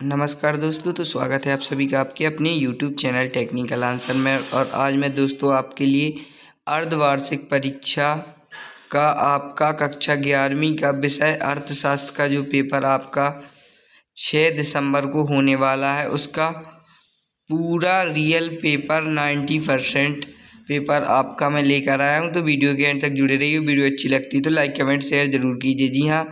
नमस्कार दोस्तों, तो स्वागत है आप सभी का आपके अपने YouTube चैनल टेक्निकल आंसर में। और आज मैं दोस्तों आपके लिए अर्धवार्षिक परीक्षा का आपका कक्षा 11वीं का विषय अर्थशास्त्र का जो पेपर आपका 6 दिसंबर को होने वाला है, उसका पूरा रियल पेपर 90% पेपर आपका मैं लेकर आया हूं। तो वीडियो के एंड तक जुड़े रहिए। वीडियो अच्छी लगती है तो लाइक कमेंट शेयर जरूर कीजिए। जी हाँ,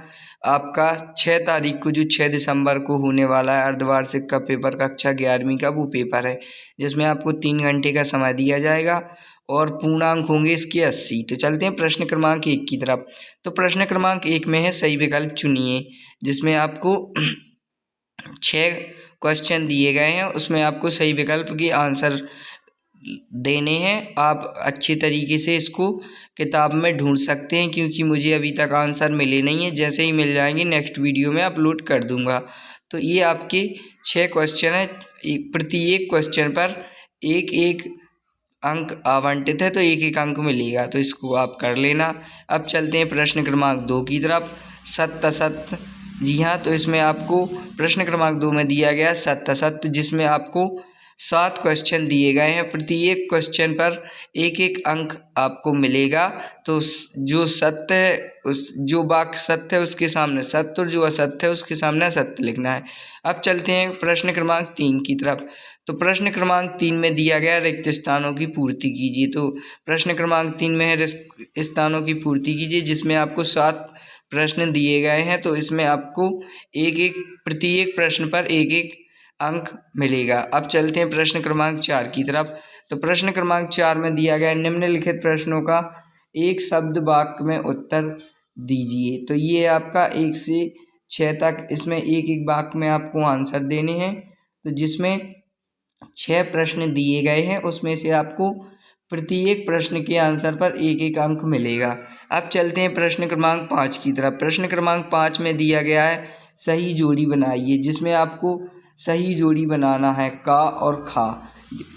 आपका 6 तारीख को जो 6 दिसंबर को होने वाला है अर्धवार्षिक का पेपर कक्षा 11वीं का वो पेपर है, जिसमें आपको 3 घंटे का समय दिया जाएगा और पूर्णांक होंगे इसके 80। तो चलते हैं प्रश्न क्रमांक 1 की तरफ। तो प्रश्न क्रमांक 1 में है सही विकल्प चुनिए, जिसमें आपको 6 क्वेश्चन दिए गए हैं, उसमें आपको सही विकल्प के आंसर देने हैं। आप अच्छे तरीके से इसको किताब में ढूंढ सकते हैं, क्योंकि मुझे अभी तक आंसर मिले नहीं है। जैसे ही मिल जाएंगे नेक्स्ट वीडियो में अपलोड कर दूंगा। तो ये आपके 6 क्वेश्चन है, प्रत्येक क्वेश्चन पर एक एक अंक आवंटित है, तो एक एक अंक मिलेगा, तो इसको आप कर लेना। अब चलते हैं प्रश्न क्रमांक 2 की तरफ। सत्य असत्य। जी हाँ, तो इसमें आपको प्रश्न क्रमांक 2 में दिया गया सत्य असत्य, जिसमें आपको 7 क्वेश्चन दिए गए हैं। प्रत्येक क्वेश्चन पर एक एक अंक आपको मिलेगा। तो जो सत्य है जो वाक्य सत्य है उसके सामने सत्य, और जो असत्य है उसके सामने असत्य लिखना है। अब चलते हैं प्रश्न क्रमांक 3 की तरफ। तो प्रश्न क्रमांक 3 में दिया गया रिक्त स्थानों की पूर्ति कीजिए। तो प्रश्न क्रमांक 3 में है रिक्त स्थानों की पूर्ति कीजिए, जिसमें आपको 7 प्रश्न दिए गए हैं। तो इसमें आपको प्रत्येक प्रश्न पर एक एक अंक मिलेगा। अब चलते हैं प्रश्न क्रमांक 4 की तरफ। तो प्रश्न क्रमांक 4 में दिया गया निम्नलिखित प्रश्नों का एक शब्द वाक्य में उत्तर दीजिए। तो ये आपका 1 से 6 तक इसमें एक एक वाक्य में आपको आंसर देने हैं। तो जिसमें 6 प्रश्न दिए गए हैं, उसमें से आपको प्रत्येक प्रश्न के आंसर पर एक एक अंक मिलेगा। अब चलते हैं प्रश्न क्रमांक 5 की तरफ। प्रश्न क्रमांक 5 में दिया गया है सही जोड़ी बनाइए, जिसमें आपको सही जोड़ी बनाना है का और खा।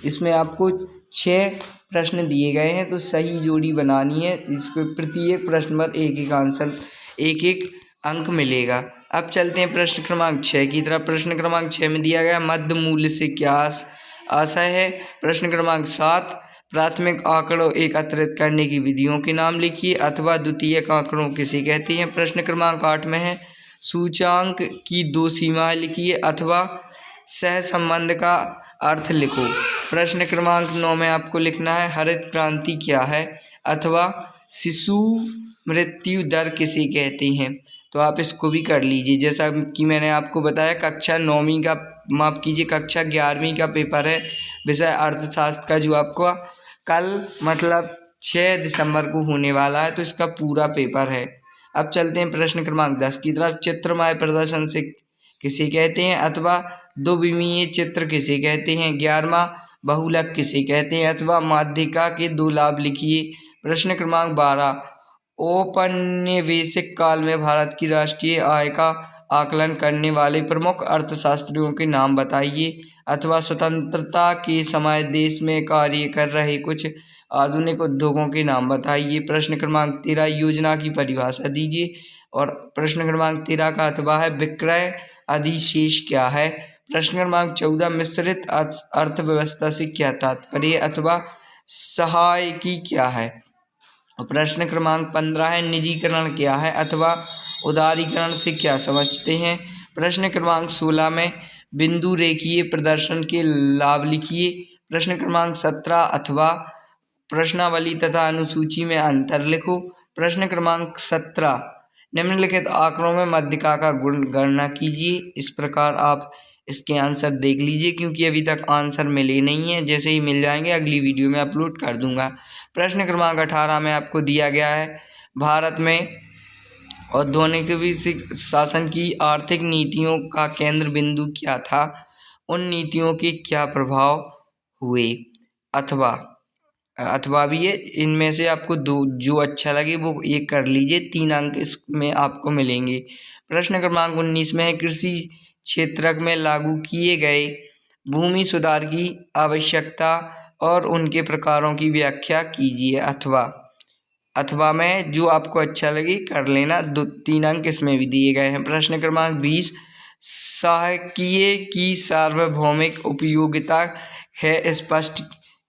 इसमें आपको 6 प्रश्न दिए गए हैं, तो सही जोड़ी बनानी है। इसको प्रत्येक प्रश्न पर एक एक आंसर एक एक अंक मिलेगा। अब चलते हैं प्रश्न क्रमांक 6 की तरफ। प्रश्न क्रमांक 6 में दिया गया मध्य मूल्य से क्या आशय है। प्रश्न क्रमांक 7 प्राथमिक आंकड़ों एकत्रित करने की विधियों के नाम लिखिए, अथवा द्वितीयक आंकड़ों किसे कहते हैं। प्रश्न क्रमांक 8 में है सूचांक की 2 सीमाएं लिखिए, अथवा सह संबंध का अर्थ लिखो। प्रश्न क्रमांक 9 में आपको लिखना है हरित क्रांति क्या है, अथवा शिशु मृत्यु दर किसे कहते हैं। तो आप इसको भी कर लीजिए। जैसा कि मैंने आपको बताया कक्षा 9वीं का कक्षा 11वीं का पेपर है विषय अर्थशास्त्र का, जो आपको कल मतलब 6 दिसंबर को होने वाला है। तो इसका पूरा पेपर है। अब चलते हैं प्रश्न क्रमांक 10 की तरफ। चित्रमय प्रदर्शन से किसे कहते हैं, अथवा द्विविमीय चित्र किसे कहते हैं। 11वां बहुलक किसे कहते हैं, अथवा माध्यिका के 2 लाभ लिखिए। प्रश्न क्रमांक 12 औपनिवेशिक काल में भारत की राष्ट्रीय आय का आकलन करने वाले प्रमुख अर्थशास्त्रियों के नाम बताइए, अथवा स्वतंत्रता के समय देश में कार्य कर रहे कुछ आधुनिक उद्योगों के नाम बताइए। प्रश्न क्रमांक 13 योजना की परिभाषा दीजिए। और प्रश्न क्रमांक 13 का अथवा है विक्रय अधिशेष क्या है। प्रश्न क्रमांक 14 मिश्रित अर्थव्यवस्था से क्या तात्पर्य, अथवा सहायकी क्या है। प्रश्न क्रमांक 15 है निजीकरण क्या है, अथवा उदारीकरण से क्या समझते हैं। प्रश्न क्रमांक 16 में बिंदु रेखीय प्रदर्शन के लाभ लिखिए। प्रश्न क्रमांक 17 अथवा प्रश्नावली तथा अनुसूची में अंतर लिखो। प्रश्न क्रमांक 17 निम्नलिखित आंकड़ों में माध्यिका का गुण गणना कीजिए। इस प्रकार आप इसके आंसर देख लीजिए, क्योंकि अभी तक आंसर मिले नहीं है। जैसे ही मिल जाएंगे अगली वीडियो में अपलोड कर दूंगा। प्रश्न क्रमांक 18 में आपको दिया गया है भारत में औद्योगिक शासन की आर्थिक नीतियों का केंद्र बिंदु क्या था, उन नीतियों के क्या प्रभाव हुए, अथवा भी है। इनमें से आपको जो अच्छा लगे वो एक कर लीजिए। 3 अंक इसमें आपको मिलेंगे। प्रश्न क्रमांक 19 में है कृषि क्षेत्र में लागू किए गए भूमि सुधार की आवश्यकता और उनके प्रकारों की व्याख्या कीजिए। अथवा में जो आपको अच्छा लगे कर लेना। 2-3 अंक इसमें भी दिए गए हैं। प्रश्न क्रमांक 20 सांख्यिकी की सार्वभौमिक उपयोगिता है स्पष्ट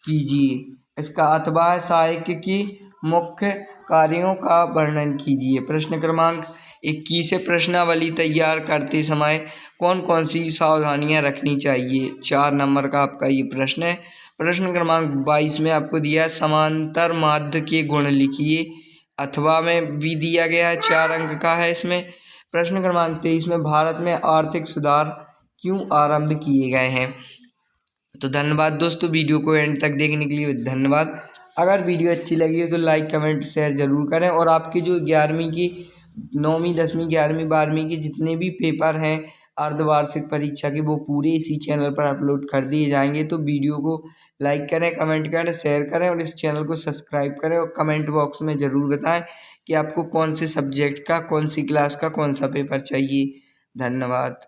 कीजिए। इसका अथवा है सांख्यिकी की मुख्य कार्यों का वर्णन कीजिए। प्रश्न क्रमांक 21 प्रश्नावली तैयार करते समय कौन कौन सी सावधानियां रखनी चाहिए। 4 नंबर का आपका ये प्रश्न है। प्रश्न क्रमांक 22 में आपको दिया है समांतर माध्य के गुण लिखिए। अथवा में भी दिया गया है, 4 अंक का है इसमें। प्रश्न क्रमांक 23 में भारत में आर्थिक सुधार क्यों आरंभ किए गए हैं। तो धन्यवाद दोस्तों, वीडियो को एंड तक देखने के लिए धन्यवाद। अगर वीडियो अच्छी लगी हो तो लाइक कमेंट शेयर ज़रूर करें और आपकी जो 11वीं की 9वीं 10वीं 11वीं 12वीं के जितने भी पेपर हैं अर्धवार्षिक परीक्षा के वो पूरे इसी चैनल पर अपलोड कर दिए जाएंगे। तो वीडियो को लाइक करें, कमेंट करें, शेयर करें और इस चैनल को सब्सक्राइब करें और कमेंट बॉक्स में ज़रूर बताएं कि आपको कौन से सब्जेक्ट का, कौन सी क्लास का कौन सा पेपर चाहिए। धन्यवाद।